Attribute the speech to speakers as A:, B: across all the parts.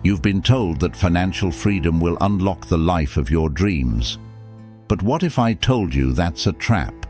A: You've been told that financial freedom will unlock the life of your dreams. But what if I told you that's a trap?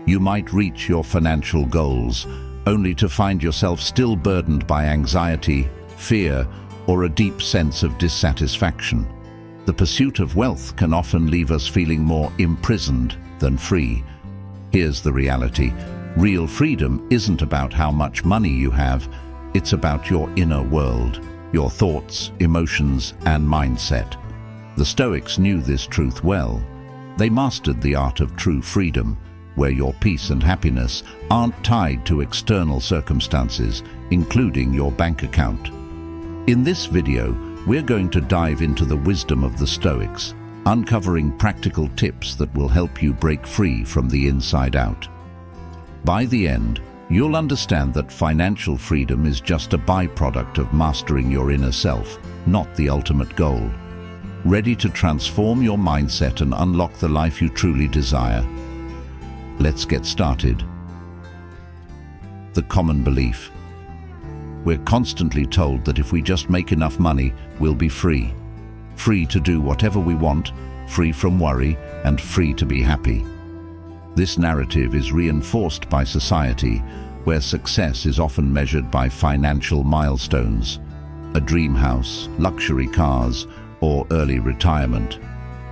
A: You might reach your financial goals, only to find yourself still burdened by anxiety, fear, or a deep sense of dissatisfaction. The pursuit of wealth can often leave us feeling more imprisoned than free. Here's the reality. Real freedom isn't about how much money you have, it's about your inner world, your thoughts, emotions, and mindset. The Stoics knew this truth well. They mastered the art of true freedom, where your peace and happiness aren't tied to external circumstances, including your bank account. In this video, we're going to dive into the wisdom of the Stoics, uncovering practical tips that will help you break free from the inside out. By the end, you'll understand that financial freedom is just a byproduct of mastering your inner self, not the ultimate goal. Ready to transform your mindset and unlock the life you truly desire? Let's get started. The common belief. We're constantly told that if we just make enough money, we'll be free. Free to do whatever we want, free from worry, and free to be happy. This narrative is reinforced by society, where success is often measured by financial milestones, a dream house, luxury cars, or early retirement.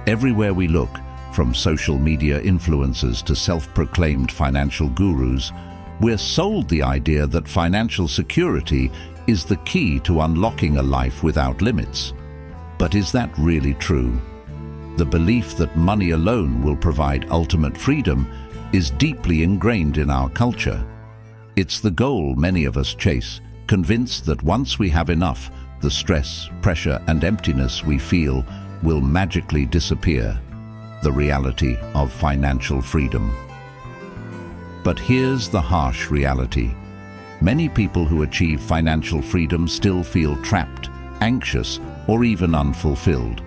A: Everywhere we look, from social media influencers to self-proclaimed financial gurus, we're sold the idea that financial security is the key to unlocking a life without limits. But is that really true? The belief that money alone will provide ultimate freedom is deeply ingrained in our culture. It's the goal many of us chase, convinced that once we have enough, the stress, pressure, and emptiness we feel will magically disappear. The reality of financial freedom. But here's the harsh reality. Many people who achieve financial freedom still feel trapped, anxious, or even unfulfilled.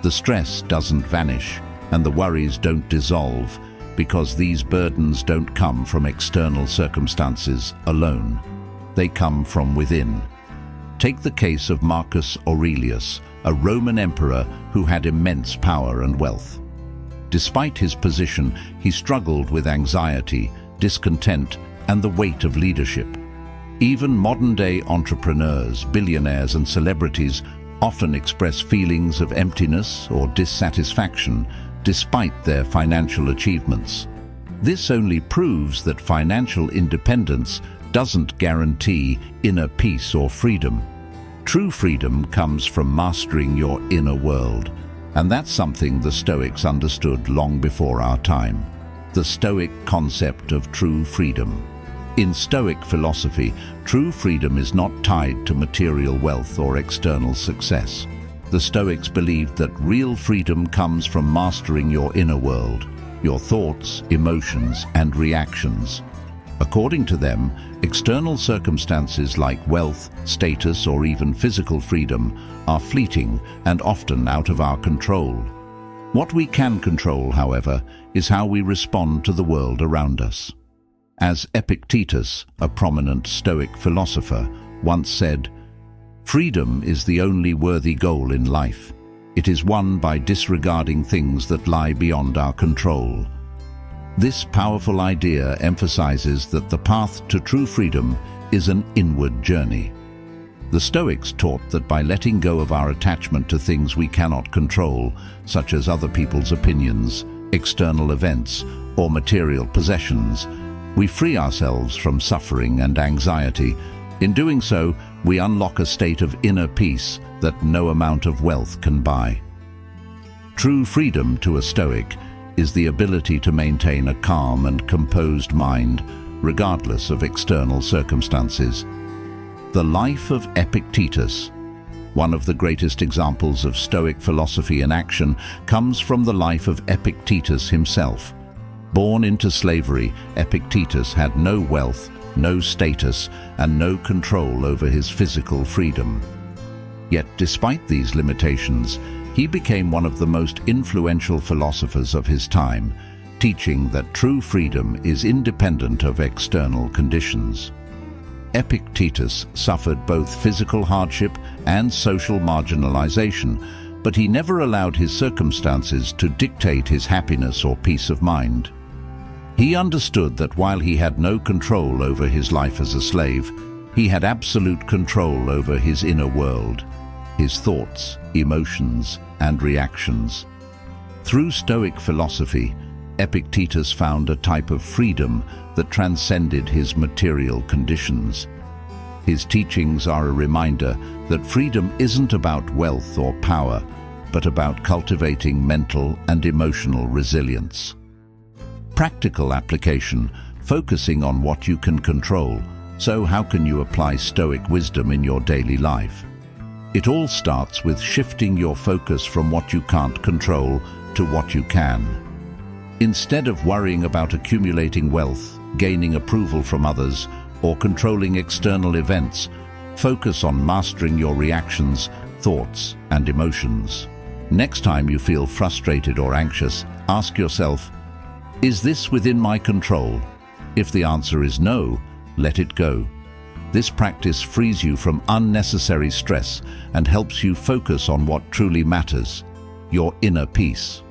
A: The stress doesn't vanish, and the worries don't dissolve, because these burdens don't come from external circumstances alone. They come from within. Take the case of Marcus Aurelius, a Roman emperor who had immense power and wealth. Despite his position, he struggled with anxiety, discontent, and the weight of leadership. Even modern-day entrepreneurs, billionaires, and celebrities often express feelings of emptiness or dissatisfaction despite their financial achievements. This only proves that financial independence doesn't guarantee inner peace or freedom. True freedom comes from mastering your inner world, and that's something the Stoics understood long before our time. The Stoic concept of true freedom. In Stoic philosophy, true freedom is not tied to material wealth or external success. The Stoics believed that real freedom comes from mastering your inner world, your thoughts, emotions, and reactions. According to them, external circumstances like wealth, status, or even physical freedom are fleeting and often out of our control. What we can control, however, is how we respond to the world around us. As Epictetus, a prominent Stoic philosopher, once said, "Freedom is the only worthy goal in life. It is won by disregarding things that lie beyond our control." This powerful idea emphasizes that the path to true freedom is an inward journey. The Stoics taught that by letting go of our attachment to things we cannot control, such as other people's opinions, external events, or material possessions, we free ourselves from suffering and anxiety. In doing so, we unlock a state of inner peace that no amount of wealth can buy. True freedom to a Stoic is the ability to maintain a calm and composed mind, regardless of external circumstances. The life of Epictetus, one of the greatest examples of Stoic philosophy in action, comes from the life of Epictetus himself. Born into slavery, Epictetus had no wealth, no status, and no control over his physical freedom. Yet despite these limitations, he became one of the most influential philosophers of his time, teaching that true freedom is independent of external conditions. Epictetus suffered both physical hardship and social marginalization, but he never allowed his circumstances to dictate his happiness or peace of mind. He understood that while he had no control over his life as a slave, he had absolute control over his inner world, his thoughts, emotions, and reactions. Through Stoic philosophy, Epictetus found a type of freedom that transcended his material conditions. His teachings are a reminder that freedom isn't about wealth or power, but about cultivating mental and emotional resilience. Practical application, focusing on what you can control. So how can you apply Stoic wisdom in your daily life? It all starts with shifting your focus from what you can't control to what you can. Instead of worrying about accumulating wealth, gaining approval from others, or controlling external events, focus on mastering your reactions, thoughts, and emotions. Next time you feel frustrated or anxious, ask yourself, is this within my control? If the answer is no, let it go. This practice frees you from unnecessary stress and helps you focus on what truly matters, your inner peace.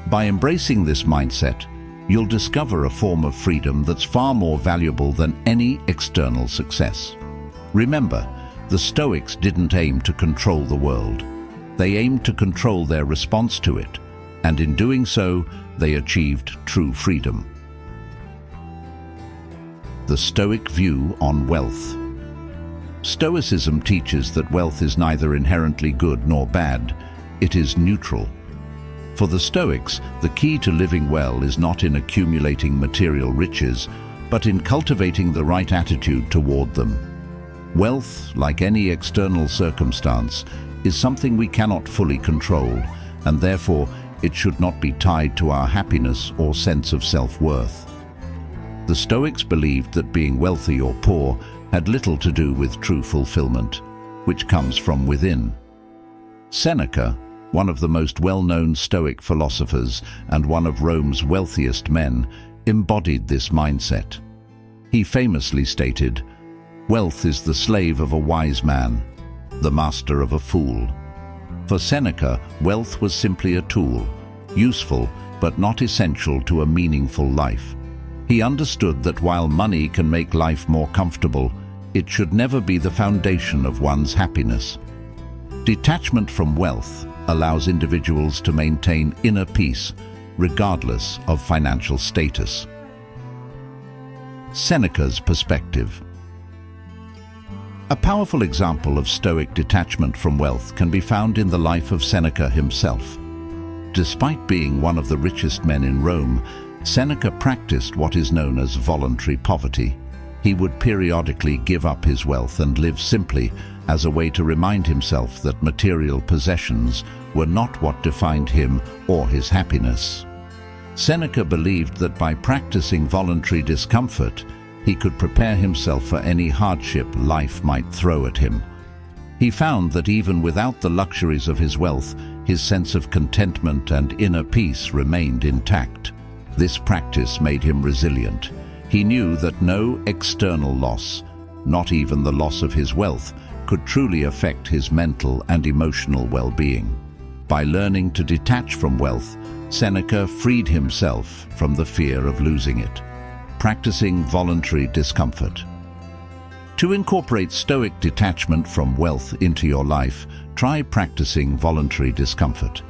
A: By embracing this mindset, you'll discover a form of freedom that's far more valuable than any external success. Remember, the Stoics didn't aim to control the world. They aimed to control their response to it, and in doing so, they achieved true freedom. The Stoic view on wealth. Stoicism teaches that wealth is neither inherently good nor bad, it is neutral. For the Stoics, the key to living well is not in accumulating material riches, but in cultivating the right attitude toward them. Wealth, like any external circumstance, is something we cannot fully control, and therefore it should not be tied to our happiness or sense of self-worth. The Stoics believed that being wealthy or poor had little to do with true fulfillment, which comes from within. Seneca, one of the most well-known Stoic philosophers and one of Rome's wealthiest men, embodied this mindset. He famously stated, "Wealth is the slave of a wise man, the master of a fool." For Seneca, wealth was simply a tool, useful but not essential to a meaningful life. He understood that while money can make life more comfortable, it should never be the foundation of one's happiness. Detachment from wealth allows individuals to maintain inner peace, regardless of financial status. Seneca's perspective. A powerful example of Stoic detachment from wealth can be found in the life of Seneca himself. Despite being one of the richest men in Rome, Seneca practiced what is known as voluntary poverty. He would periodically give up his wealth and live simply as a way to remind himself that material possessions were not what defined him or his happiness. Seneca believed that by practicing voluntary discomfort, he could prepare himself for any hardship life might throw at him. He found that even without the luxuries of his wealth, his sense of contentment and inner peace remained intact. This practice made him resilient. He knew that no external loss, not even the loss of his wealth, could truly affect his mental and emotional well-being. By learning to detach from wealth, Seneca freed himself from the fear of losing it, practicing voluntary discomfort. To incorporate Stoic detachment from wealth into your life, try practicing voluntary discomfort.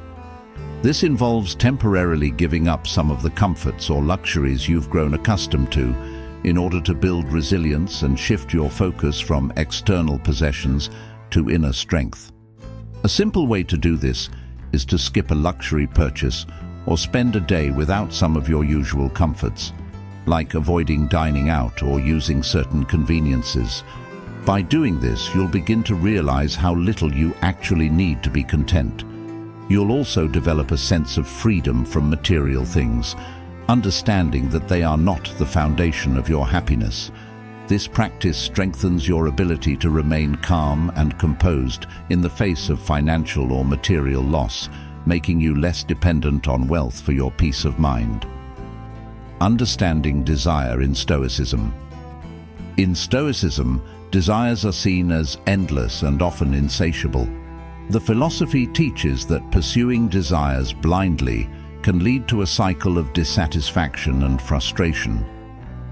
A: This involves temporarily giving up some of the comforts or luxuries you've grown accustomed to in order to build resilience and shift your focus from external possessions to inner strength. A simple way to do this is to skip a luxury purchase or spend a day without some of your usual comforts, like avoiding dining out or using certain conveniences. By doing this, you'll begin to realize how little you actually need to be content. You'll also develop a sense of freedom from material things, understanding that they are not the foundation of your happiness. This practice strengthens your ability to remain calm and composed in the face of financial or material loss, making you less dependent on wealth for your peace of mind. Understanding desire in Stoicism. In Stoicism, desires are seen as endless and often insatiable. The philosophy teaches that pursuing desires blindly can lead to a cycle of dissatisfaction and frustration.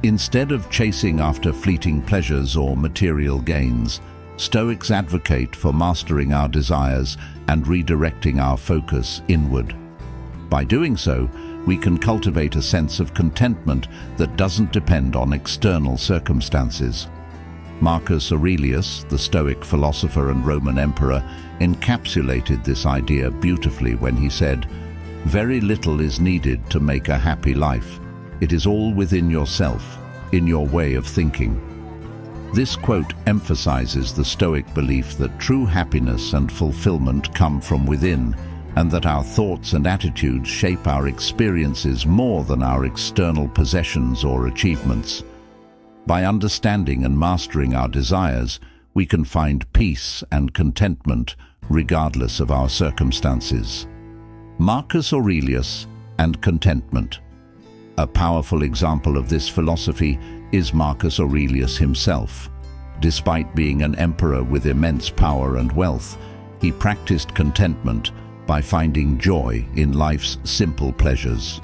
A: Instead of chasing after fleeting pleasures or material gains, Stoics advocate for mastering our desires and redirecting our focus inward. By doing so, we can cultivate a sense of contentment that doesn't depend on external circumstances. Marcus Aurelius, the Stoic philosopher and Roman emperor, encapsulated this idea beautifully when he said, "Very little is needed to make a happy life. It is all within yourself, in your way of thinking." This quote emphasizes the Stoic belief that true happiness and fulfillment come from within, and that our thoughts and attitudes shape our experiences more than our external possessions or achievements. By understanding and mastering our desires, we can find peace and contentment regardless of our circumstances. Marcus Aurelius and contentment. A powerful example of this philosophy is Marcus Aurelius himself. Despite being an emperor with immense power and wealth, he practiced contentment by finding joy in life's simple pleasures.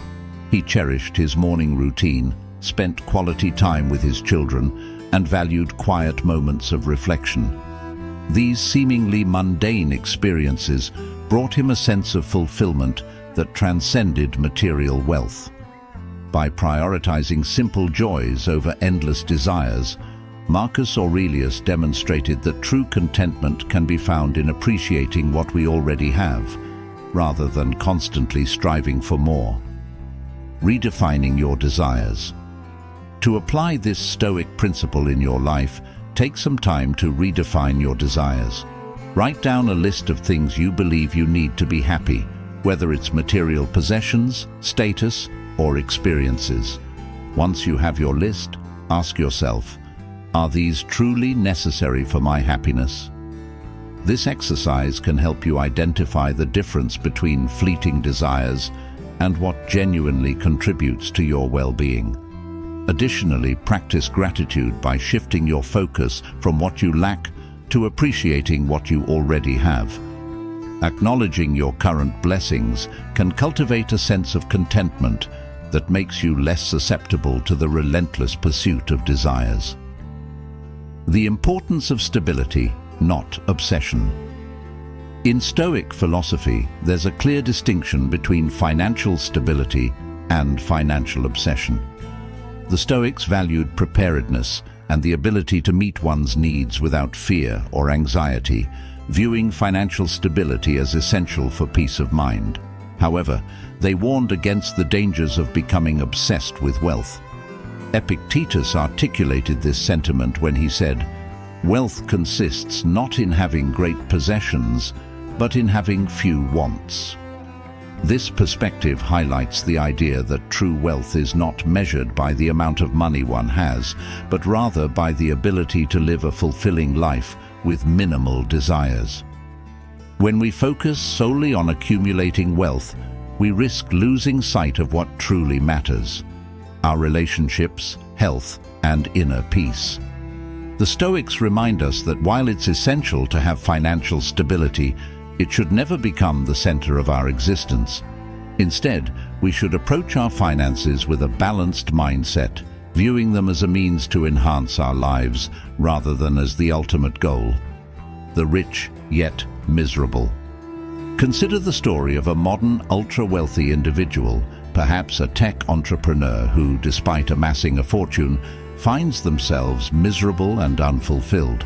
A: He cherished his morning routine, spent quality time with his children, and valued quiet moments of reflection. These seemingly mundane experiences brought him a sense of fulfillment that transcended material wealth. By prioritizing simple joys over endless desires, Marcus Aurelius demonstrated that true contentment can be found in appreciating what we already have, rather than constantly striving for more. Redefining your desires. To apply this Stoic principle in your life, take some time to redefine your desires. Write down a list of things you believe you need to be happy, whether it's material possessions, status, or experiences. Once you have your list, ask yourself, are these truly necessary for my happiness? This exercise can help you identify the difference between fleeting desires and what genuinely contributes to your well-being. Additionally, practice gratitude by shifting your focus from what you lack to appreciating what you already have. Acknowledging your current blessings can cultivate a sense of contentment that makes you less susceptible to the relentless pursuit of desires. The importance of stability, not obsession. In Stoic philosophy, there's a clear distinction between financial stability and financial obsession. The Stoics valued preparedness and the ability to meet one's needs without fear or anxiety, viewing financial stability as essential for peace of mind. However, they warned against the dangers of becoming obsessed with wealth. Epictetus articulated this sentiment when he said, "Wealth consists not in having great possessions, but in having few wants." This perspective highlights the idea that true wealth is not measured by the amount of money one has, but rather by the ability to live a fulfilling life with minimal desires. When we focus solely on accumulating wealth, we risk losing sight of what truly matters: our relationships, health, and inner peace. The Stoics remind us that while it's essential to have financial stability, it should never become the center of our existence. Instead, we should approach our finances with a balanced mindset, viewing them as a means to enhance our lives rather than as the ultimate goal. The rich, yet miserable. Consider the story of a modern, ultra-wealthy individual, perhaps a tech entrepreneur who, despite amassing a fortune, finds themselves miserable and unfulfilled.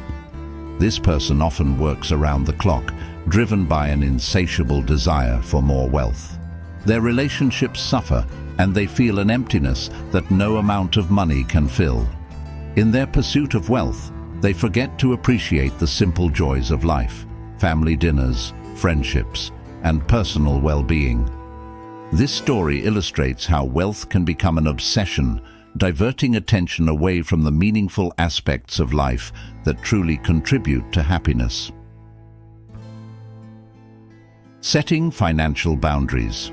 A: This person often works around the clock, driven by an insatiable desire for more wealth. Their relationships suffer, and they feel an emptiness that no amount of money can fill. In their pursuit of wealth, they forget to appreciate the simple joys of life: family dinners, friendships, and personal well-being. This story illustrates how wealth can become an obsession, diverting attention away from the meaningful aspects of life that truly contribute to happiness. Setting financial boundaries.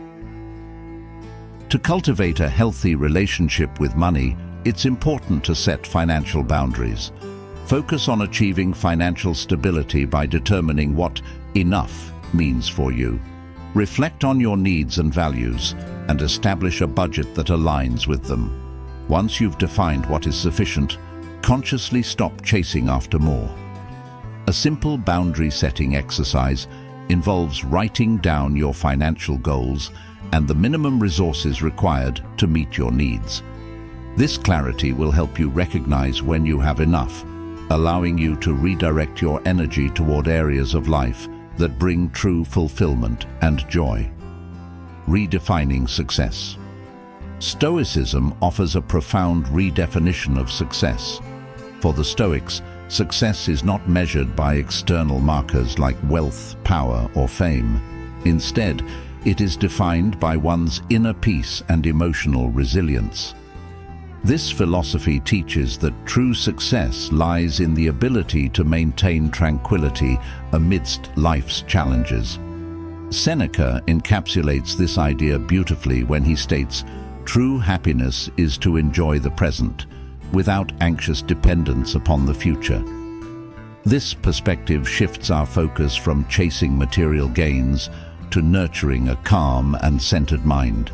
A: To cultivate a healthy relationship with money, it's important to set financial boundaries. Focus on achieving financial stability by determining what enough means for you. Reflect on your needs and values and establish a budget that aligns with them. Once you've defined what is sufficient, consciously stop chasing after more. A simple boundary-setting exercise involves writing down your financial goals and the minimum resources required to meet your needs. This clarity will help you recognize when you have enough, allowing you to redirect your energy toward areas of life that bring true fulfillment and joy. Redefining success. Stoicism offers a profound redefinition of success. For the Stoics, success is not measured by external markers like wealth, power, or fame. Instead, it is defined by one's inner peace and emotional resilience. This philosophy teaches that true success lies in the ability to maintain tranquility amidst life's challenges. Seneca encapsulates this idea beautifully when he states, "True happiness is to enjoy the present, without anxious dependence upon the future." This perspective shifts our focus from chasing material gains to nurturing a calm and centered mind.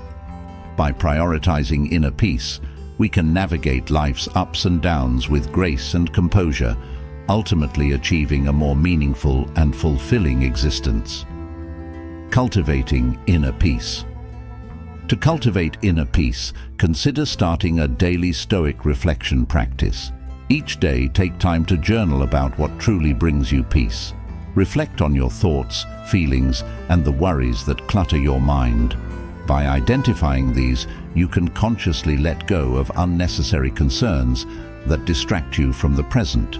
A: By prioritizing inner peace, we can navigate life's ups and downs with grace and composure, ultimately achieving a more meaningful and fulfilling existence. Cultivating inner peace. To cultivate inner peace, consider starting a daily Stoic reflection practice. Each day, take time to journal about what truly brings you peace. Reflect on your thoughts, feelings, and the worries that clutter your mind. By identifying these, you can consciously let go of unnecessary concerns that distract you from the present.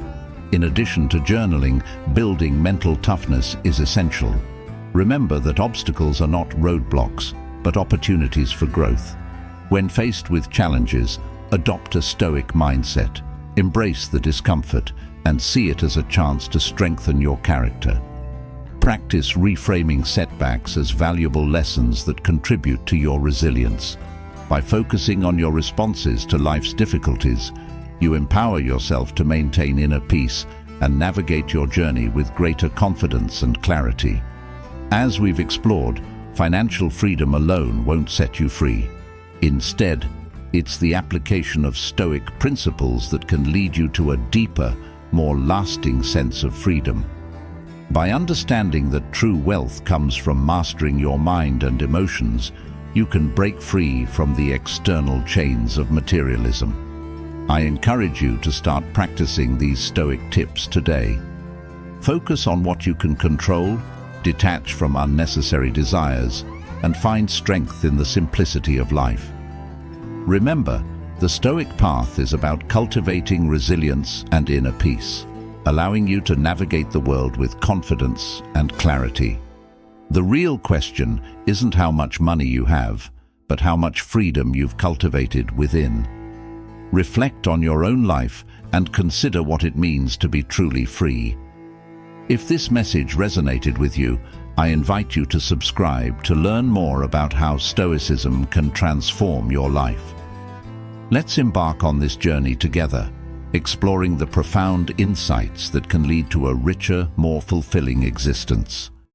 A: In addition to journaling, building mental toughness is essential. Remember that obstacles are not roadblocks, but opportunities for growth. When faced with challenges, adopt a Stoic mindset. Embrace the discomfort and see it as a chance to strengthen your character. Practice reframing setbacks as valuable lessons that contribute to your resilience. By focusing on your responses to life's difficulties, you empower yourself to maintain inner peace and navigate your journey with greater confidence and clarity. As we've explored, financial freedom alone won't set you free. Instead, it's the application of Stoic principles that can lead you to a deeper, more lasting sense of freedom. By understanding that true wealth comes from mastering your mind and emotions, you can break free from the external chains of materialism. I encourage you to start practicing these Stoic tips today. Focus on what you can control, detach from unnecessary desires, and find strength in the simplicity of life. Remember, the Stoic path is about cultivating resilience and inner peace, allowing you to navigate the world with confidence and clarity. The real question isn't how much money you have, but how much freedom you've cultivated within. Reflect on your own life and consider what it means to be truly free. If this message resonated with you, I invite you to subscribe to learn more about how Stoicism can transform your life. Let's embark on this journey together, exploring the profound insights that can lead to a richer, more fulfilling existence.